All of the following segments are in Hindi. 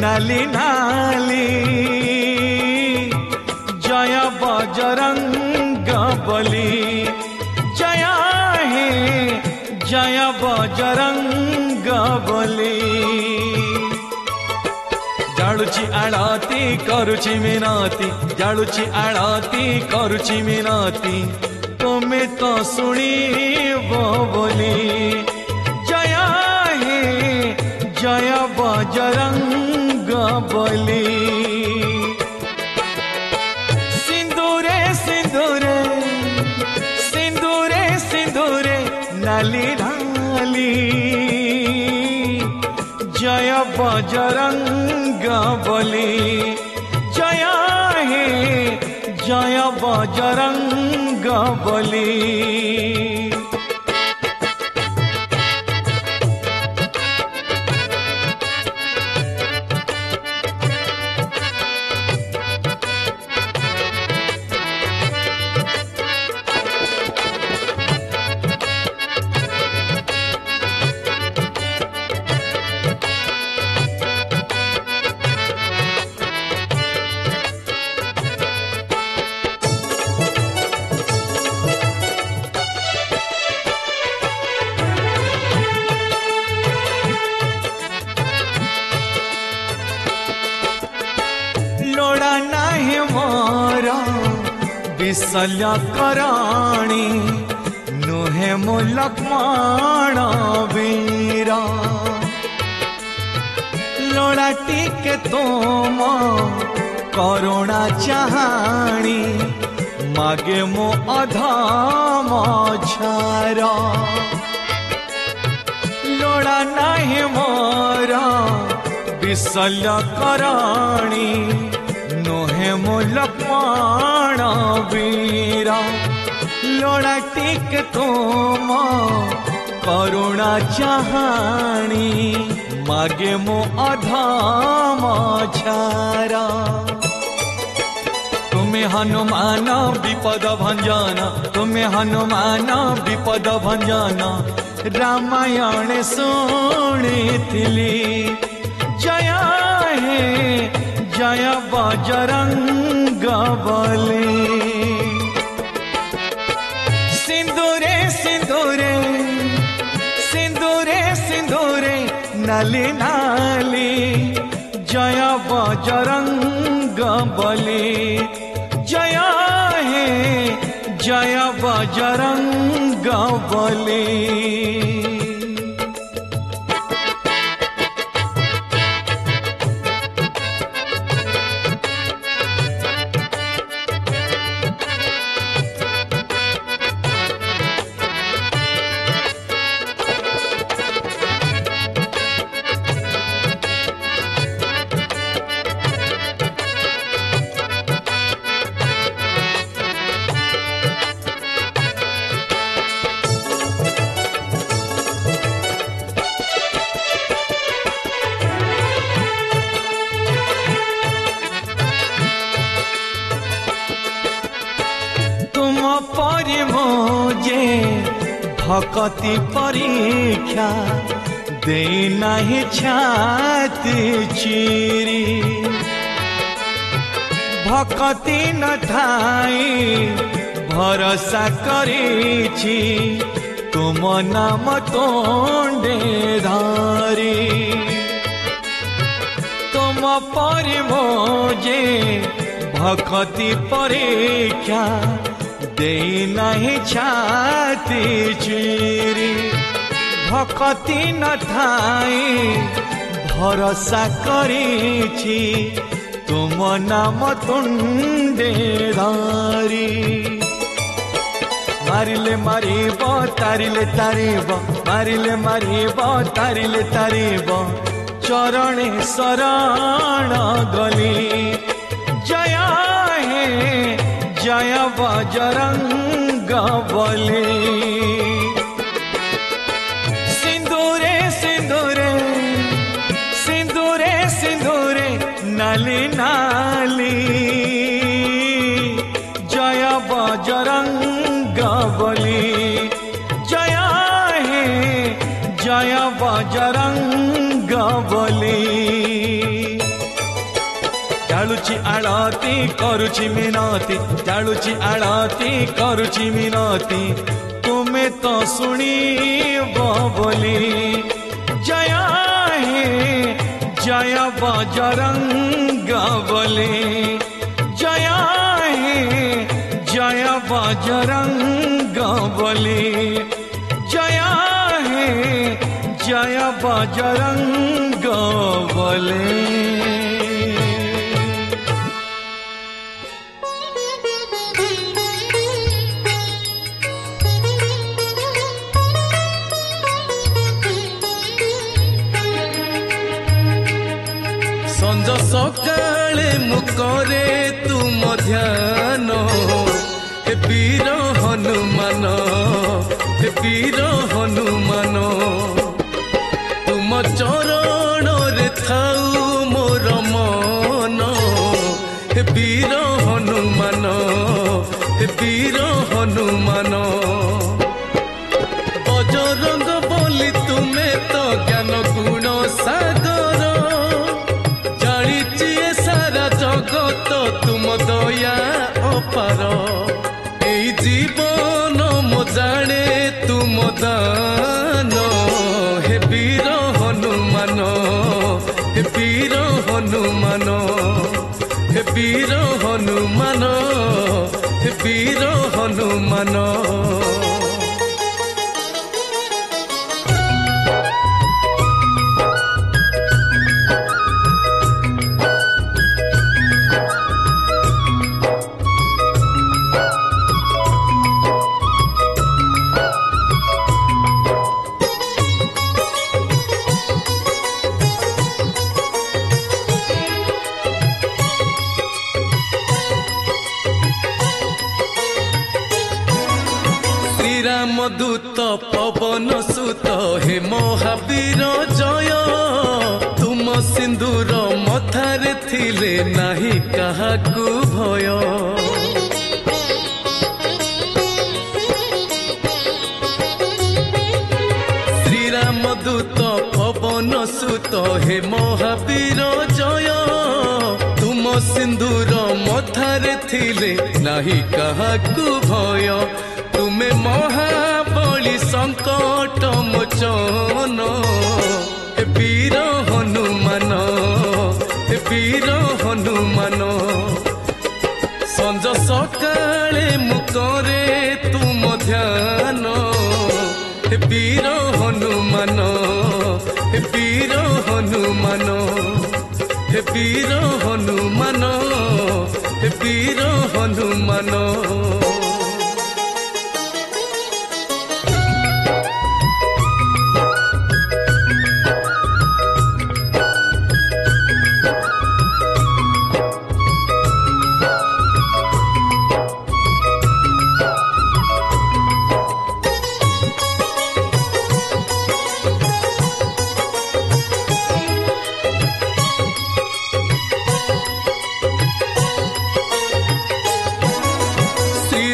नाली नाली जय बजरंग बली जय हे जय बजरंग बली जालुची आळती करुची मिनती जालुची आळती करुची मिनती तुमे तो शुणिब बोली जय हे जय बजरंग बली सिंदूरे सिंदूरे सिंदूरे सिंदूरे नाली नाली जय बजरंग बली जय हे जय बजरंग बली लोड़ा नहीं मोर विशल्य कराणी नुहे मो लक्ष्मण वीर लोड़ा टिके तुम करुणा चाहाणी मागे मो अधम झार लोड़ा नहीं मोर विशल्य कराणी नुहे मो लक्ष्मण वीर लोड़ा टिके तुम करुणा चाहाणी मागे मो अधम झार तुम्हें हनुमान विपद भंजन तुम्हें हनुमान विपद भंजन रामायण शुणिथिली जय हे जय बजरंग बली सिंदूरे सिंदूरे सिंदूरे सिंदूरे नाली नाली जय बजरंग बली जय हे जय बजरंग बली परि मोजे भक्ति परीक्षा दे नहीं छाती चिरी भक्ति न थाई भरोसा करिछि तुम नाम तोंडे धारी तुम परि मोजे भक्ति परीक्षा दे नहीं छाती चिरी भक्ति न थाई भरोसा करिछि तुम नाम तुंडे धारी मारिले मारिब तारिले तारिब मारिले मारिब तारिले तारिब चरणे शरण गली जय हे जय बजरंग बली सिंदूरे सिंदूरे सिंदूरे सिंदूरे नाली नाली जय बजरंग बली जय हे जय बजरंग बली। जालुची आळती करुची मिनती जालुची आळती करुची मिनती तुम्हें तो सुनिब बोली जय हे जय बजरंग बली जय हे जय बजरंग बली जय हे जय बजरंग बली। संज सकाळे मुकरे तुम ध्यान हे वीर हनुमान हे वीर हनुमान तुम चरण रे थाउ मोर मन हे वीर हनुमान हे वीर हनुमान बजरंग बोली तुम्हें तो ज्ञान गुण सागर जगत तुम दया अपार एई जीवन मो जाने तुम दान हे वीर हनुमान हे वीर हनुमान हे वीर हनुमान हे वीर हनुमान। दूत पवन सुत हे महावीर जय तुम सिंदूर मथारे थिले नाही काहाकू भय श्रीराम दूत पवन सुत हे महावीर जय तुम सिंदूर मथारे थिले नाही काहाकू भय तुम्हें महाबली संकट मोचन हे वीर हनुमान हे वीर हनुमान संज सकाळे मुकरे तुम ध्यान हे वीर हनुमान हे वीर हनुमान हे वीर हनुमान हे वीर हनुमान।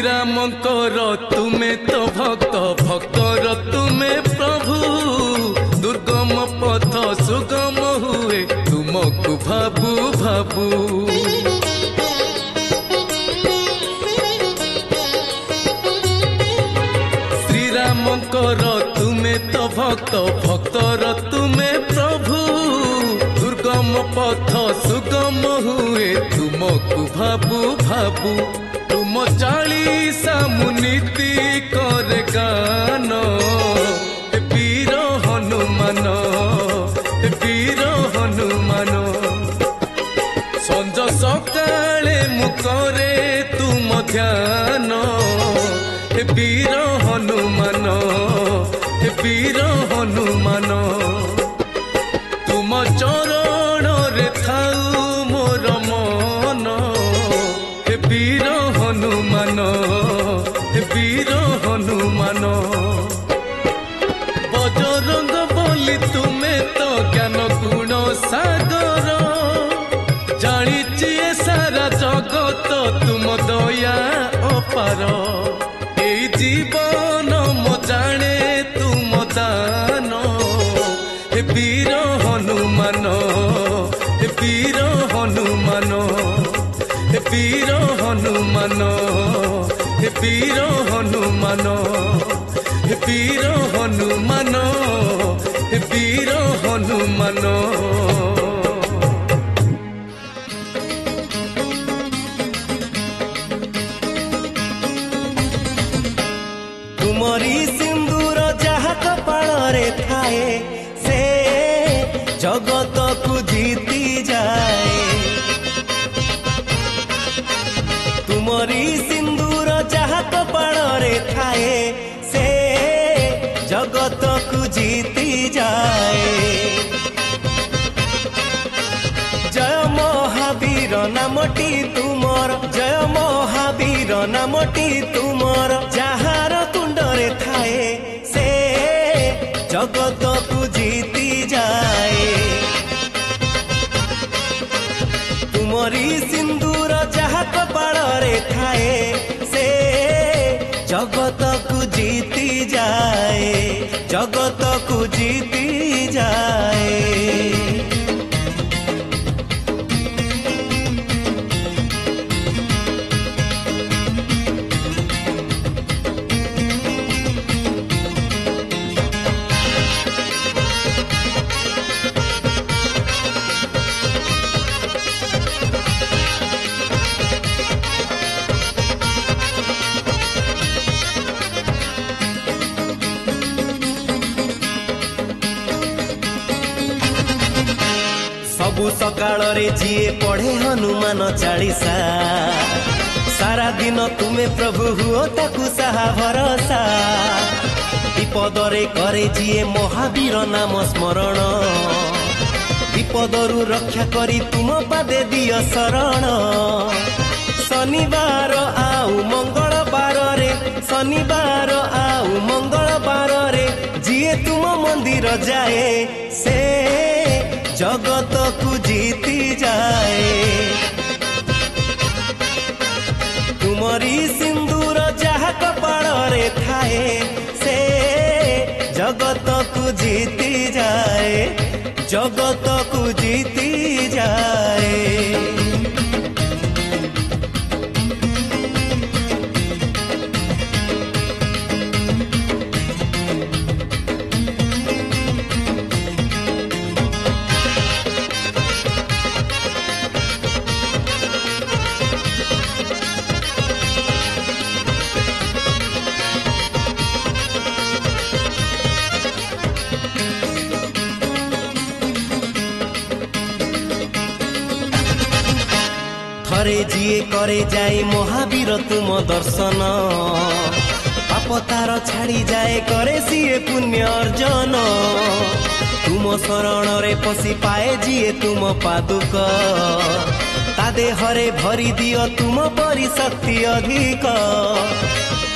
रामकर तुम्हें तो भक्त भक्तर तुम्हें प्रभु दुर्गम पथ सुगम हुए तुमको भाबू भाबू श्रीरामकर तुम्हें तो भक्त भक्तर तुम्हें प्रभु दुर्गम पथ सुगम हुए तुमको भाबू भाबू तुम चालीसा मुनीति कर गान हे वीर हनुमान हे वीर हनुमान संज सकाळे मुकरे तुम ध्यान हे वीर हनुमान हे वीर हनुमान तुम चरण रे थाउ मोर मन हे वीर हनुमान हे वीर हनुमान बजरंग बोली तुम्हें तो ज्ञान गुण सागर जानिछि सारा जगत तुम दया अपार एई जीवन मो जाने तुम दान हे वीर हनुमान हे वीर हनुमान। हनुमान हे वीर हनुमान हे वीर हनुमान हे वीर हनुमान हे वीर हनुमान। तुमरी सिंदूर जहाँ कपाଳରେ थाए से जगत को जीती जाए। तुमरी सिंदूर जहाँ कपाଳରେ थाए से जगत को जीती जाए। जय महावीर नामटी तुमर जय महावीर नामटी तुमर जहाँ तुंडरे थाए से जगत को जीती जाए। तुमरी सिंदूर जहाँ कपाଳରେ थाए से जगत को जीती जाए जगत को जीती जाए। सबु सकाळे जीए पढ़े हनुमान चालीसा सारा दिन तुम्हें प्रभु हुओ ताकू साहा भरोसा। विपदरे करे जीए महावीर नाम स्मरण विपदरु रक्षा करी तुम पादे दियो शरण। शनिवार आउ मंगलवार रे शनिवार आउ मंगलवार रे जीए तुम मंदिर जाए से जगत को जीती जाए। तुमरी सिंदूर जहाँ कपाଳରେ थाए से जगत को जीती जाए जगत को जीती जाए। थरे जीए करे जाए महावीर तुम दर्शन पाप तार छाड़ी जाए करे सीए पुण्य अर्जन। तुम शरण रे पसी पाए जीए तुम पादुक ता देहरे भरी दियो तुम परी शक्ति अधिक।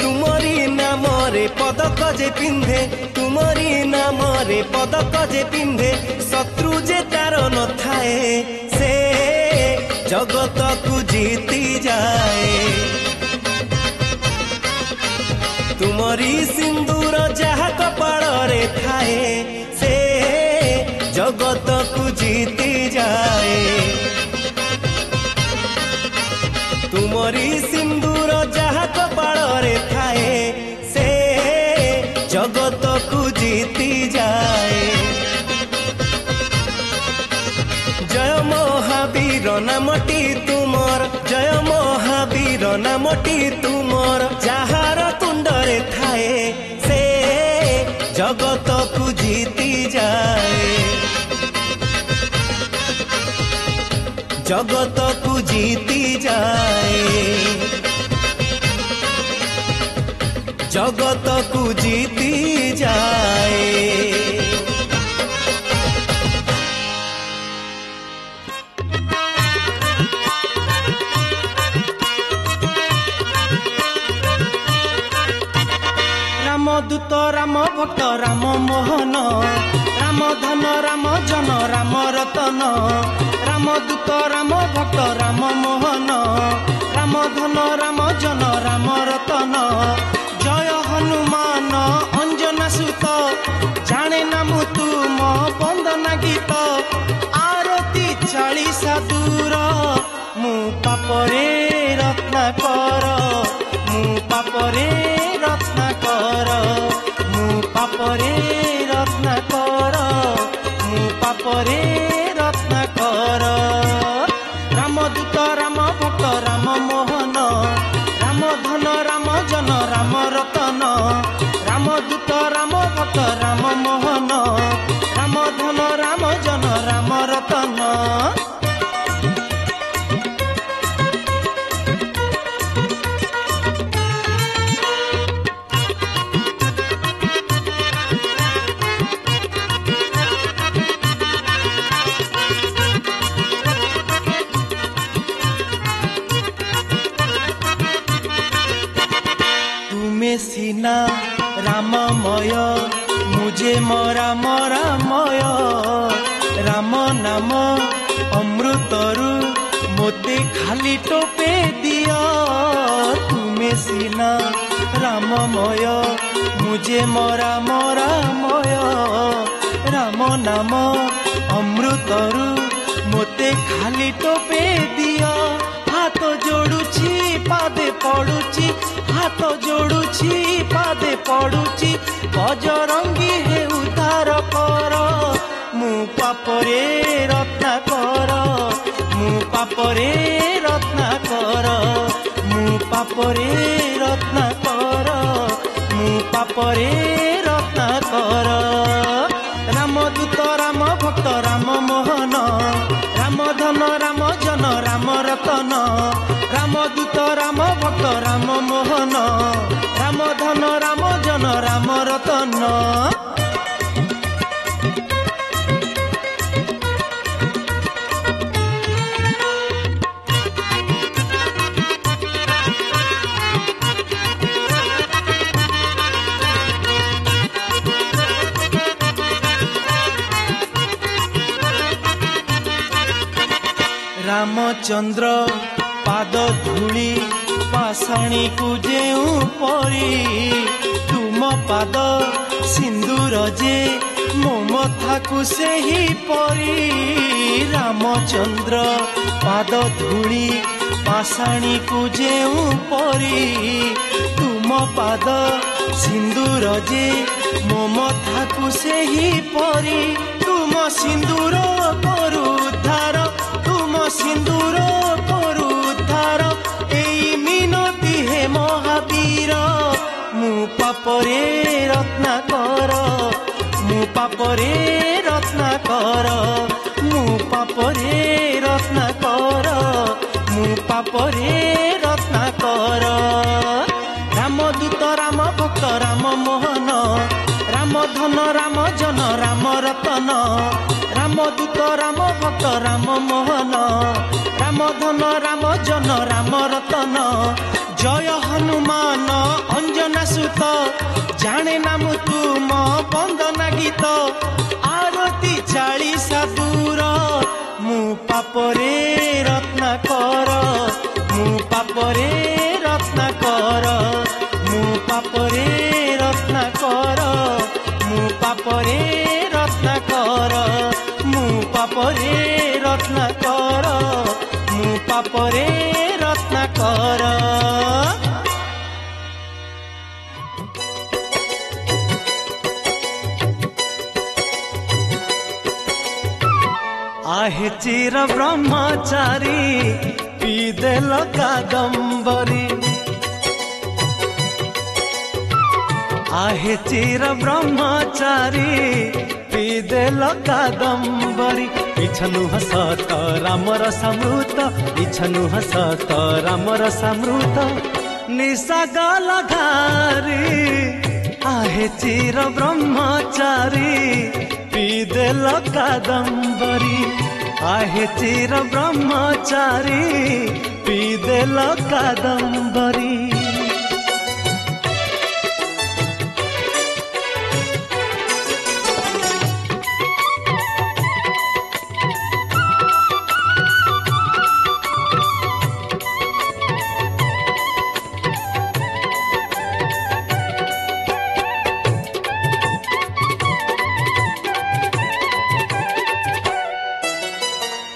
तुमरी नाम रे पदक जे पिंधे तुमरी नाम रे पदक जे पिंधे शत्रु जे तार न थाए से जगत को जीती जाए। तुमरी सिंदूर जहाँ कपाଳରେ थाए से जगत को जीती जाए। तुमरी सिंदूर जहाँ कपाଳରେ थाए से जगत को जीती जाए। जय महावीर नामटी तुमर जय महावीर नामटी तुमर जहाँ तुंडरे थाए से जगत को जीती जाए जगत को जीती जाए जगत को जीती जाए। दूत राम भक्त राम मोहन राम धन राम जन राम रतन राम दूत राम भक्त राम मोहन राम धन राम जन राम रतन। जय हनुमान अंजना सुत जाने नाम तुम बंदना गीत आरती 40 दूर ପାପରେ ରତ୍ନାକର ମୁଁ ପାପରେ ରତ୍ନାକର ମୁଁ ପାପରେ ରତ୍ନାକର ରାମଦୂତ ରାମ ଭକ୍ତ ରାମ ମୋହନ ରାମ ଧନ ରାମ ଜନ ରାମ ରତନ ରାମଦୂତ ରାମ ଭକ୍ତ ରାମ ମୋହନ ରାମ ଧନ ରାମ ଜନ ରାମ ରତନ सीना राममय मुझे मोरा मोरामय राम नाम अमृतरु मोते खाली टोपे दिया तुम्हें सीना राममय मुझे मोरा मोरामय राम नाम अमृतरु मोते खाली टोपे दिया हाथ जोड़ुची पादे पड़ुची हाथ जोड़ुची पादे पड़ुची बजरंगी हे उद्धार कर मु पापरे रत्नाकर मु पापरे रत्नाकर मु पापरे रत्नाकर मु पापरे रत्नाकर रामदूत राम भक्त राम मोहन राम धन राम जन राम रतन रामदूत राम भक्त राम मोहन राम धन राम जन राम रतन रामचंद्र पाद धूली पाषाणी को जेऊ परी तुम पाद सिंदूर जे मो मथा को से ही परी रामचंद्र पाद धूली पाषाणी को जेऊ परी तुम पाद सिंदूर जे मो मथा को से ही परी तुम सिंदूर करू उद्धार तुम सिंदूर करू उद्धार एई मिनती हे महावीर मु पापरे रत्नाकर मु पापरे रत्नाकर मु पापरे रत्नाकर मु पापरे रत्नाकर रामदूत राम भक्त राम मोहन राम धन राम जन राम रतन रामदूत राम भक्त राम मोहन राम धन राम जन राम रतन जय हनुमान अंजना सुत जाने नाम तुम बंदना गीत आरती 40 दूर मु पापरे रत्नाकर मु पापरे रत्नाकर मु पापरे रत्नाकर मु पापरे रत्नाकर मु पापरे रत्नाकर मु पापरे रत्नाकर आहे चिर ब्रह्मचारी पीदेल कादम्बरी आहे चिर ब्रह्मचारी पीदेल कादम्बरी इच्छनु हसत रामर समृत इच्छनु हसत रामर समृत निशा गलघारी आहे चिर ब्रह्मचारी पीदेल कादम्बरी आहे चिर ब्रह्मचारी पीदेल कादम्बरी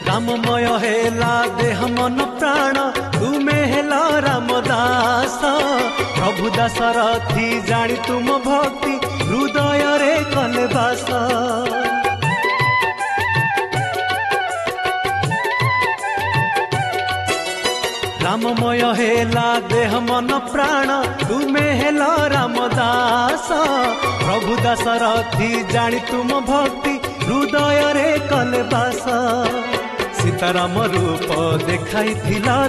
राममय हेला देह मन प्राण तुमे हेल रामदास प्रभु दासरथी जानी तुम भक्ति हृदय रे कले बास राममय हेला देह मन प्राण तुमे हेल रामदास प्रभु दासरथी जानी तुम भक्ति हृदय रे कले बास सीताराम रूप देखाई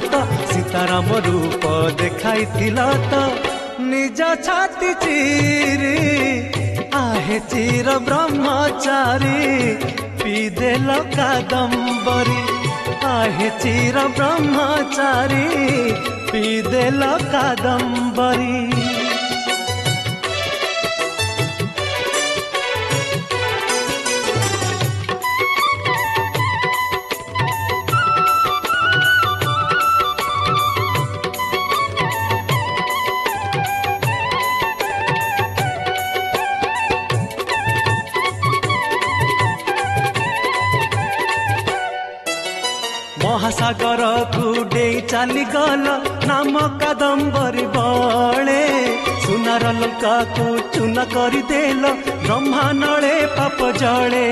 तो सीताराम रूप देखाई तो निज छाती चिरी आहे चिर ब्रह्मचारी पीदेल कादम्बरी आहे चिर ब्रह्मचारी पीदेल कादम्बरी महासागर कुडे चली गल नाम कादम्बरी बले सुनार लंका को चून करदेल ब्रह्मा नले पाप जले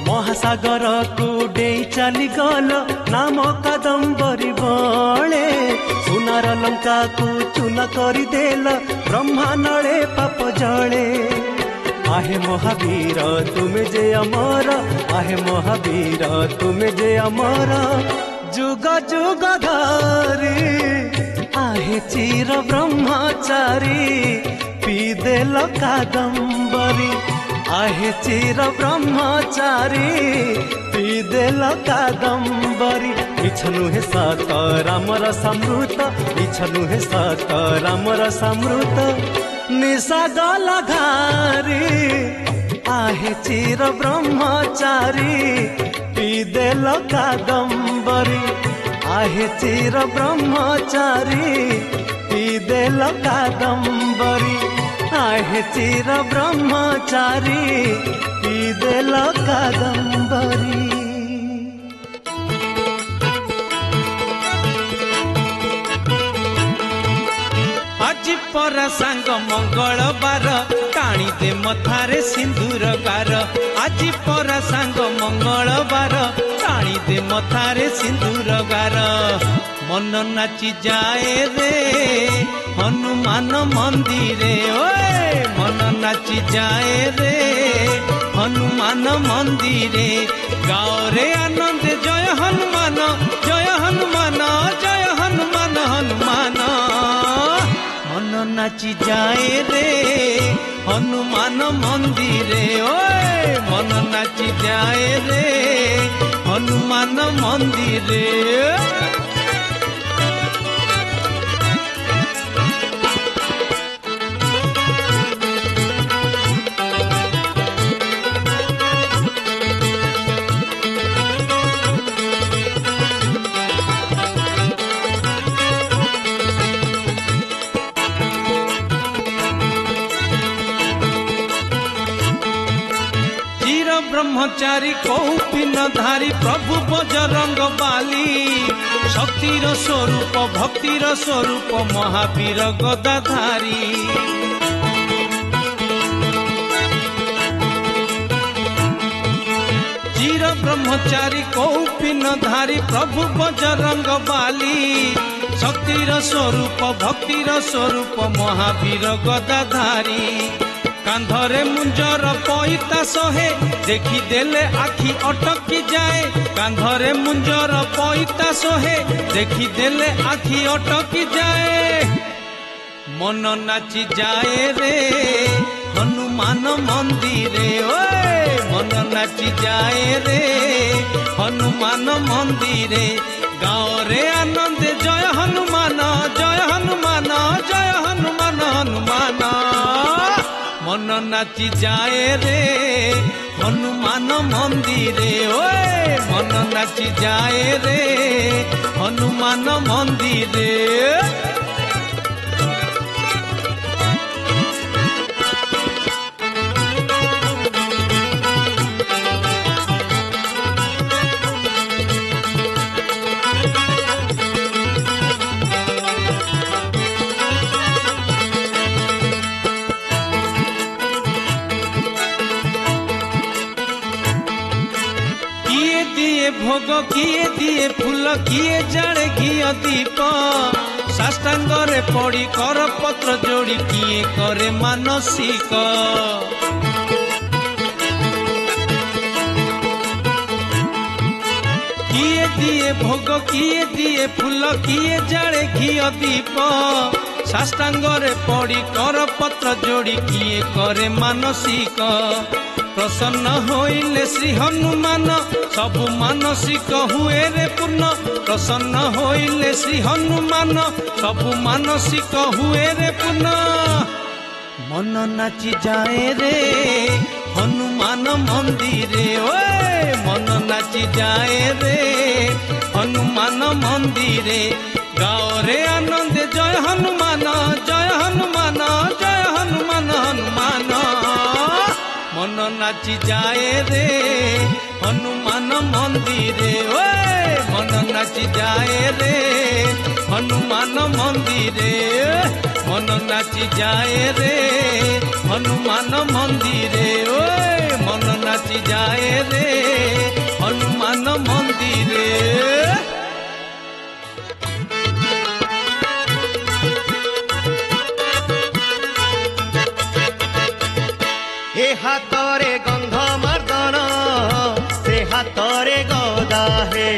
महासागर कुडे चली गल नाम कादम्बरी बले सुनार लंका को चून करदेल ब्रह्मा नले पाप जले आहे महावीर तुमे जे अमर आहे महावीर तुमे जे अमर जुग जुग धारी आहे चिर ब्रह्मचारी पीदेल कादम्बरी आहे चिर ब्रह्मचारी पीदेल कादम्बरी इच्छनु हे सत रामर समृत इच्छनु हे सत रामर समृत निशा गला घारी आहे चिर ब्रह्मचारी पीदेल कादम्बरी आहे चिर ब्रह्मचारी पीदेल कादम्बरी आहे चिर ब्रह्मचारी पीदेल कादम्बरी আজি পরা সাঙ্গ মঙ্গলবার টাণি দে মথারে সিন্দুর গার আজি পরা সাঙ্গ মঙ্গলবার টাণি দে মথারে সিন্দুর গার মন নাচি যায় রে হনুমান মন্দিরে ওয়ে মন নাচি যায় রে হনুমান মন্দিরে গাও রে আনন্দে জয় হনুমান জয় হনুমান জয় হনুমান হনুমান মন নাচি যায় রে হনুমান মন্দিরে ওয়ে মন নাচি যায় রে হনুমান মন্দিরে ब्रह्मचारी कौपिन धारी प्रभु बजरंग बाली शक्तिर स्वरूप भक्तिर स्वरूप महावीर गदाधारी चिर ब्रह्मचारी कौपिन धारी प्रभु बजरंग बाली शक्तिर स्वरूप भक्तिर स्वरूप महावीर गदाधारी कांधरे मुंजर पैता सहे देखी देले आखि अटकी जाए कांधरे मुंजर पैता सहे देखी देले आखि अटकी जाए मन नाची जाए रे हनुमान मंदिरे ओए मन नाची जाए रे हनुमान मंदिरे गाँव रे आनंद जय हनुमान जय हनुमान जय हनुमान हनुमान मन नाची जाए रे हनुमान मंदिरे ओए मन नाची जाए रे हनुमान मंदिरे भोग किए दिए फूल किए जाने घिया दीप साष्टांगरे पड़ी कर पत्र जोड़ी किए करे मानसिक किए दिए भोग किए दिए फूल किए जाने घिया दीप साष्टांगरे पड़ी कर पत्र जोड़ी किए करे मानसिक प्रसन्न होइले श्री हनुमान सबु मानसिक हुए रे पूर्ण प्रसन्न होइले श्री हनुमान सबु मानसिक हुए रे पूर्ण मन नाची जाए रे हनुमान मंदिरे ओए मन नाची जाए रे हनुमान मंदिरे गाओ रे आनंद जय हनुमान जय हनुमान जय हनुमान हनुमान मन नाची जाए रे हनुमान मंदिरे ओए मन नाची जाए रे हनुमान मंदिरे मन नाची जाए रे हनुमान मंदिरे ओए मन नाची जाए रे हनुमान मंदिरे ए हातरे गंध मर्दन से हातरे गदा हे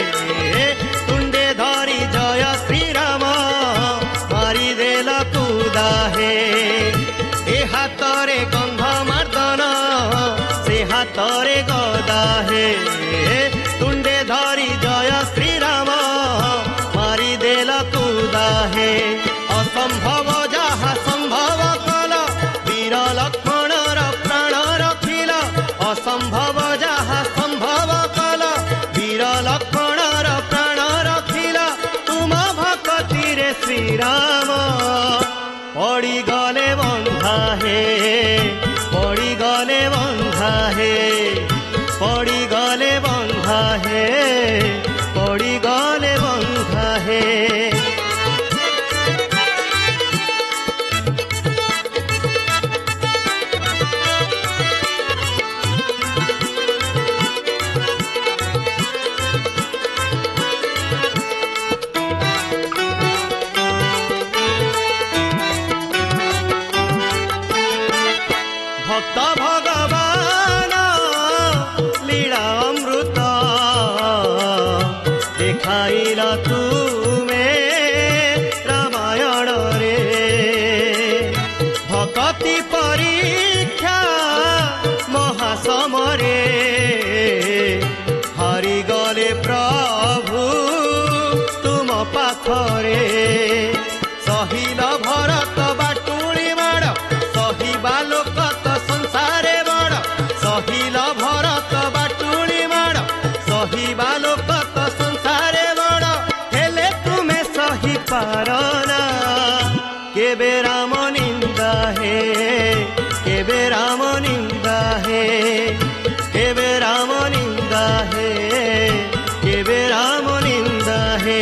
तुंडे धरी जय श्रीराम मारी देल कुदा हे ए हातरे गंध मर्दन से हातरे गदा हे तुंडे धरी जय श्रीराम मारी देल कुदा हे असंभव जहा संभव कल वीर लक्ष्मण असंभव जहा संभव कल वीर लक्ष्मण प्राण रखिला तुम भक्ति रे श्रीराम पड़ी गले बंधा हे पड़ी गले बंधा हे पड़ी गले बंधा हे पड़ी गले बंधा हे भक्त भगवान लीला अमृत देखाइल तुमे रामायण रे भक्ति परीक्षा महासमरे हरि गले प्रभु तुम पाखरे सहिल भरत बाटुली माड़ सहिबा लोक संसारे बड़ सहिल भरत बाटुली माड़ सहिबा लोक संसारे बड़ हेले तुमे सही पारना केबे राम निंदा हे केबे राम निंदा हे केबे राम निंदा हे केबे राम निंदा हे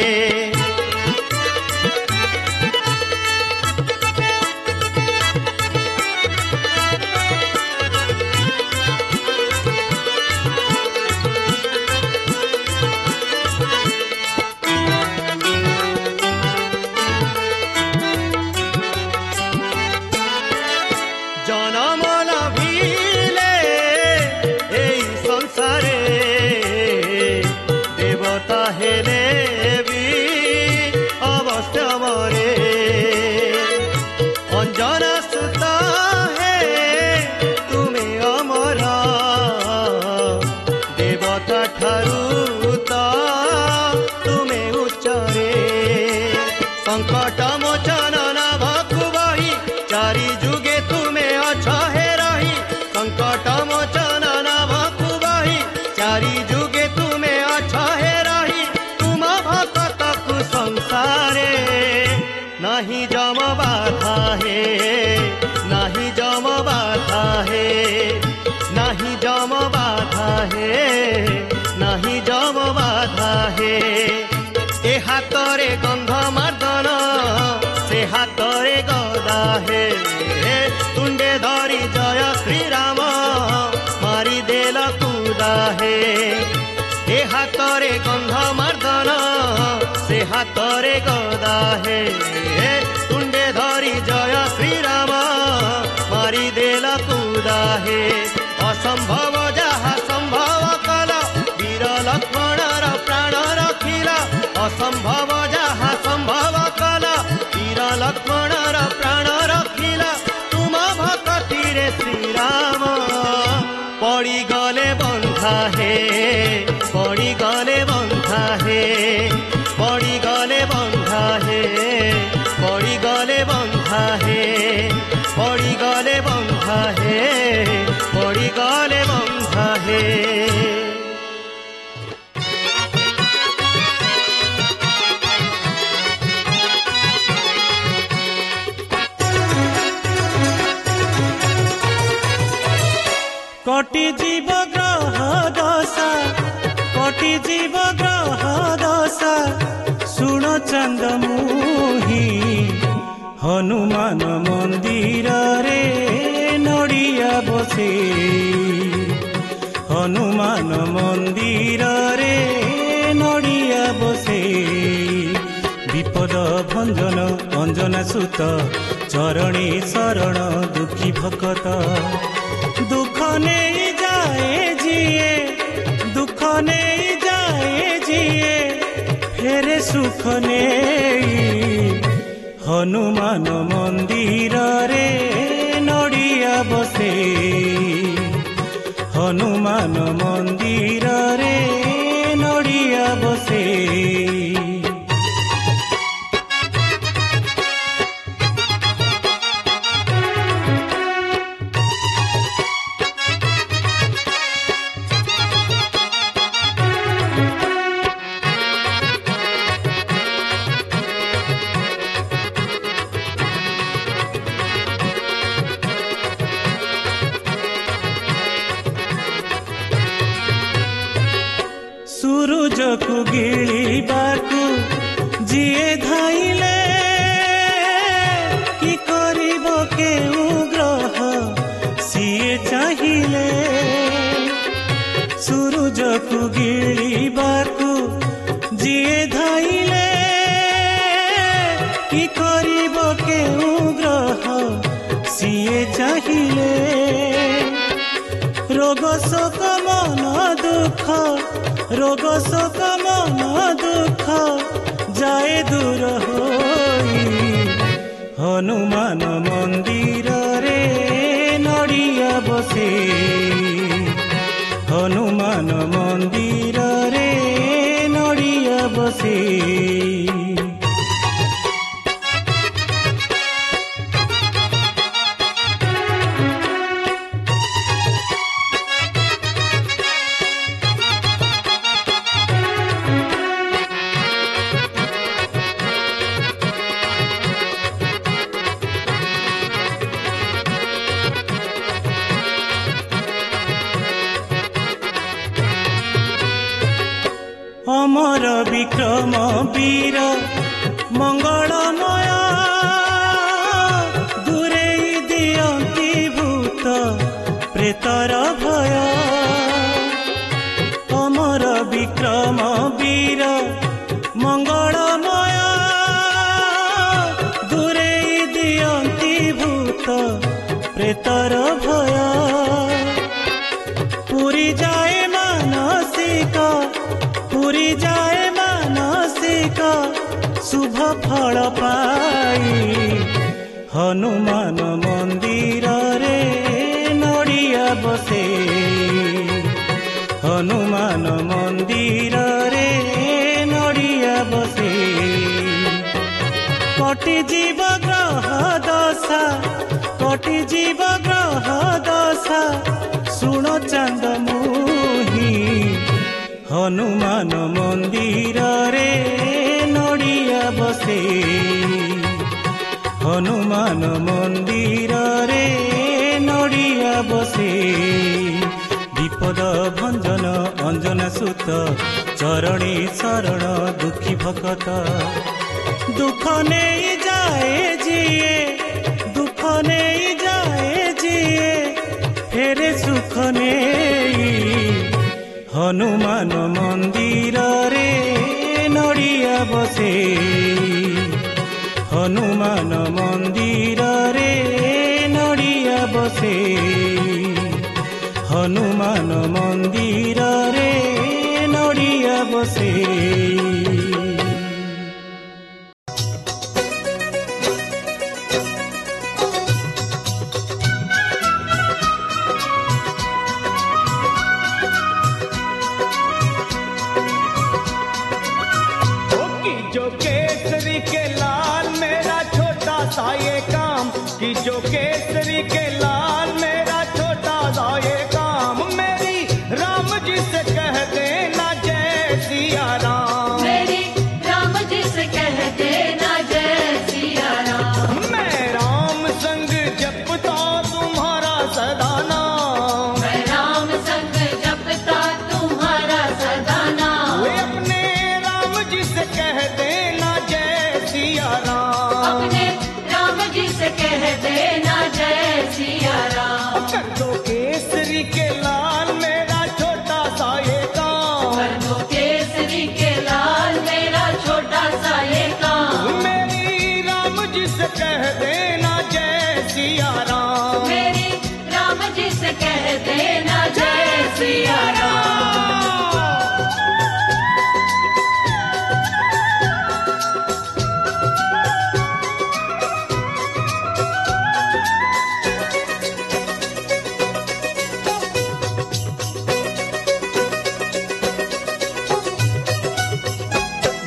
संकट मोचन नाभकु बही चारि जुगे तुमे अछ हे रही संकट मोचन नाभकु बही चारि जुगे तुमे अछ हे रही तुम भक्तकु संसारे नहीं जम बाधा हे नहीं जम बाधा हे नहीं जम बाधा हे नहीं जम बाधा हे ए हातरे गंध मर्दन से हातरे गदा हे तुंडे धरी जय श्रीराम गदा हे तुंडे धरी जय श्रीराम मारिदेला कुदा हे असंभव जहा संभव कल वीर लक्ष्मणर प्राण रखिला असंभव जहा संभव कल वीर लक्ष्मणर प्राण रखिला तुम भक्ति रे श्रीराम पड़ी गले बंधा हे पड़ी गले बंधा हे पड़ी गले बंधा हे पड़ी गले बंधा हे पड़ी गले बंधा हे पड़ी गले बंधा हे कोटि जीव ग्रह दशा कोटि जीव ग्रह दशा सुण चंद मुही हनुमान मंदिर रे नड़िया बसे हनुमान मंदिर रे नड़िया बसे विपद भंजन अंजना सुत चरणी शरण दुखी भकत दुख नहीं जाए जिए दुख नहीं जाए जिए फेरे सुख नहीं हनुमान मंदिर रे नड़िया बसे हनुमान मंदिर रे नड़िया बसे सूरज को गिळिबाकू जिए धाइले कि करिब केउ ग्रह सिए चाहिए सूरज को गिळिबाकू जिए धाइले कि करिब केउ ग्रह सिए चाहिए रोग शोक मन दुख रोग शोक मन दुख जाए दूर होई हनुमान मंदिर रे नड़िया बसे हनुमान मंदिर रे नड़िया बसे अमर विक्रम वीर मंगलमय दूरे दियंती भूत प्रेतर भय अमर विक्रम वीर मंगलमय दूरे दियंती भूत प्रेतर भय पुरी जाए मानसिक पुरी जाए मानसिक शुभ फल पाई हनुमान मंदिर रे नड़िया बसे हनुमान मंदिर रे नड़िया बसे कोटि जीव ग्रह दशा कोटि जीव ग्रह दशा सुण चंद मुही हनुमान मंदिर रे नड़िया बसे हनुमान मंदिर रे नड़िया बसे विपद भंजन अंजना सुत चरणी शरण दुखी भकत दुख नहीं जाए जिए दुख नहीं जाए जिए फेरे सुख नहीं हनुमान मंदिर रे नड़िया बसे। हनुमान मंदिर रे नड़िया बसे हनुमान मंदिर रे नड़िया बसे जो केसरी के लाल मेरा छोटा सा ये काम कि जो केसरी के लाल मेरा छोटा सा ये काम मेरी राम जी से कह देना जय सिया राम मेरी राम जी से कह देना जय सिया राम मैं राम संग जपता तुम्हारा सदा नाम मैं राम संग जपता तुम्हारा सदा नाम वे अपने राम जी से कह देना जय सिया राम अपने राम जी से कह देना जय सिया राम कर दो केसरी के लाल मेरा छोटा सा ये काम कर दो केसरी के लाल मेरा छोटा सा ये काम मेरी राम जी से कह देना जय सिया राम मेरी राम जी से कह देना जय सिया राम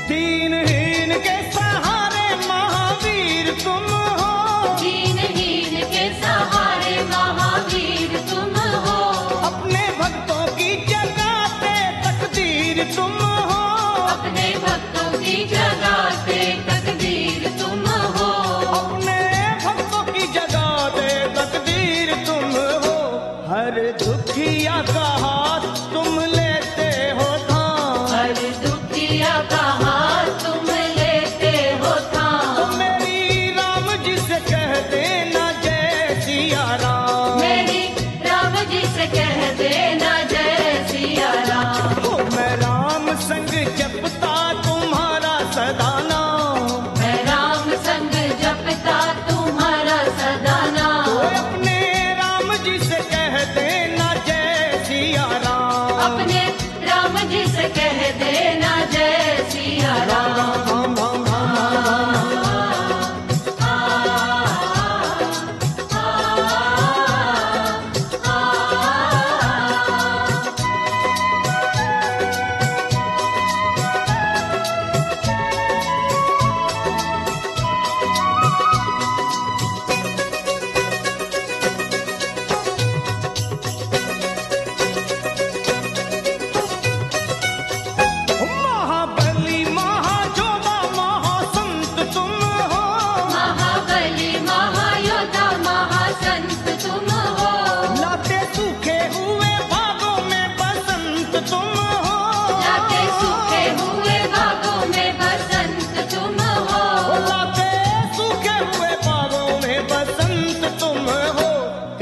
दीनहीन के सहारे महावीर तुम हो दीनहीन के सहारे महावीर तुम हो अपने भक्तों की जगाते तकदीर तुम हो अपने भक्तों की जगाते तकदीर तुम हो अपने भक्तों की जगाते तकदीर तुम हो हर दुखिया का हाथ तुम लेते हो थाम हर दुखिया का हाथ तुम लेते हो थाम मेरी राम जी से कह देना जय सिया राम मेरी राम जी से कह देना जय सिया राम ओ मैं राम संग जपता तुम्हारा सदा नाम मैं राम संग जपता तुम्हारा सदा नाम ओ अपने राम जी से कह देना जय सिया राम अपने राम जी से कह देना जय सिया राम राम राम राम महाबली महाजोधा महासंत तुम हो महाबली महायोद्धा महासंत तुम हो लाते सूखे हुए बागों में बसंत तुम हो लाते सूखे हुए बागों में बसंत तुम हो लाते सूखे हुए बागों में बसंत तुम हो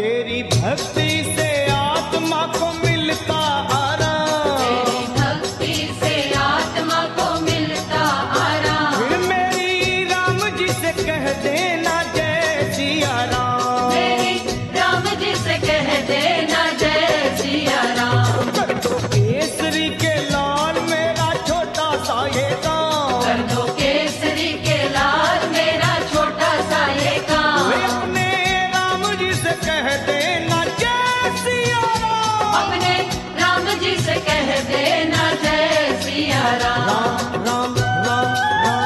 तेरी भक्ति से आत्मा को मिलता आराम तेरी भक्ति से आत्मा को मिलता आराम फिर मेरी राम जी से कह देना जय सिया राम मेरी राम जी से कह देना जय सिया राम कर दो केसरी के लाल मेरा छोटा सा ये काम कर दो केसरी के लाल मेरा छोटा सा ये काम वे अपने राम जी से कह देना जय सिया राम अपने राम जी से कह देना जय सिया राम राम राम राम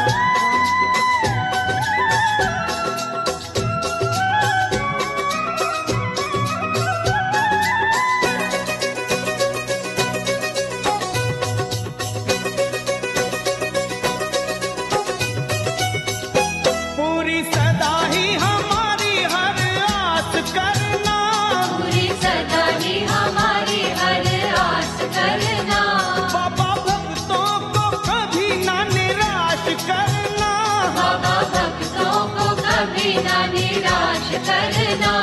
पूरी सदा ही हमारी हर आस करना पूरी सदा ही हमारी हर आस करना बाबा भक्तों को कभी ना निराश करना बाबा भक्तों को कभी ना निराश करना